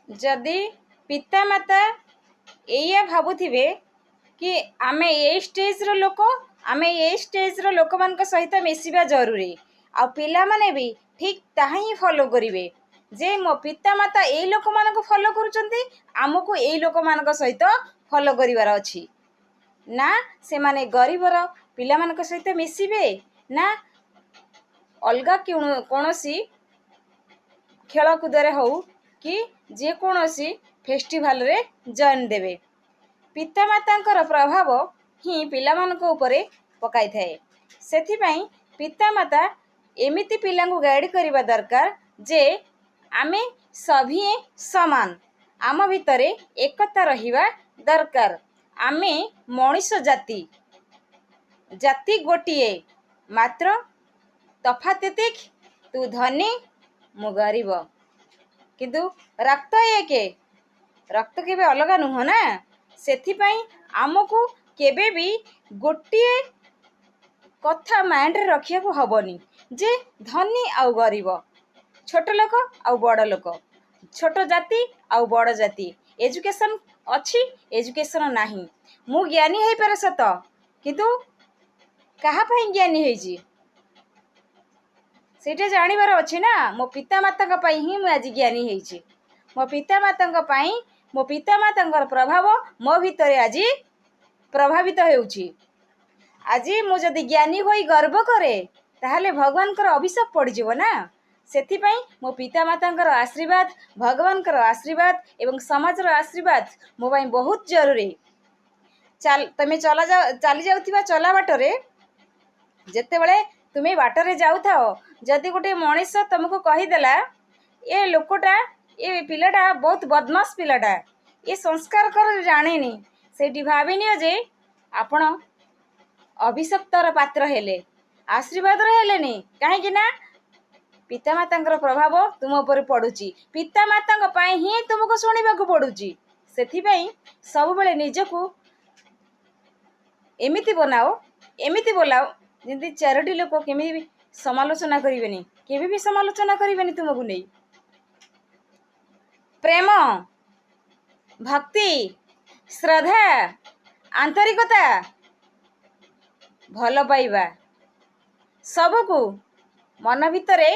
जदि पितामाता एया भावुथिबे कि आमे ए स्टेज रो लोक आमे ए स्टेज रो लोक मान सहित मिसिबा जरूरी आ पिला माने भी ठीक ताहा ही फॉलो करिवे जे मो पितामाता ए लोक मान फॉलो करूचंती आमको ए लोक मान सहित फॉलो करिवार अछि ना से माने गरीबर पिला मान सहित मिसिबे ना अलगा कोनोसी खेलकूदरे हो कि जे कोनोसी फेस्टिवल रे जॉइन देवे पितामातांकर प्रभाव ही पिलामानक उपरे पकाई थाए सेथिपाई पितामाता एमिति पिलांगु गाइड करिबा दरकार जे आमे सभी समान आम भितरे एकता रहिबा दरकार आमे मनुष्य जाति जाति गोटिए मात्र तफात एतिक तू धनी मु गरीब किंतु रक्त एके रक्त केबे अलगा नुह ना सेथिपाई आमको केबे भी गोटिए कथा माइंड रे रखिया को हबनी जे धनी आउ गरीब छोट लोक आउ बड़ लोक छोट जाति आउ बड़ जाति एजुकेशन अच्छी एजुकेशन नाही मु ज्ञानी है पर सत किंतु कहा पई ज्ञानी हेजी सेटा जानिबार अछि ना मो पितामाता पई ही मु आज ज्ञानी हेजी मो पितामाता पई मो पितामाता प्रभाव मो भितरे आज प्रभावित हेउची आज मु जदि ज्ञानी होई गर्व करे ताहले भगवान कर अभिशाप पड़ जिवो ना सेथिपाई मो पितामाता आशीर्वाद भगवान कर आशीर्वाद एवं समाज रो आशीर्वाद मो पई बहुत जरूरी तमे चली जाउथिबा चला बाटरे जेते बेले तुमे बाटरे जाउथाओ जदि गोटे मनीष तुमको कहीदेला ए लोकटा ए पिलाटा बहुत बदमाश पिलाटा ये संस्कार कर जाने से भाविनियो जे आपण अभिशप्तर पात्र हेले आशीर्वाद हेलेनी कहीं ना पितामाता प्रभाव तुम उपर पड़ुची पितामाता पई ही तुमको शुणा पड़ुची सेथिपाई सब बेले निजको एमिति बनाओ एमिति बोलाओ जमी चारोटी लोक केमी भी समालोचना करें केबे भी समालोचना करें तुमको नहीं प्रेम भक्ति श्रद्धा आंतरिकता भल पाइबा सबको मन भितरे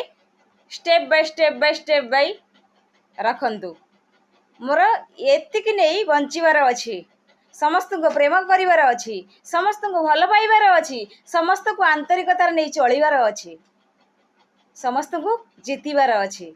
स्टेप बाय रखंतु मोर एतिक नहीं बंचीबार अच्छी समस्त को प्रेम करिवार अच्छी समस्त को भल पाइबार अच्छी समस्त को आंतरिकतार नहीं चलिबार अच्छी समस्त को जीतिबार अच्छी।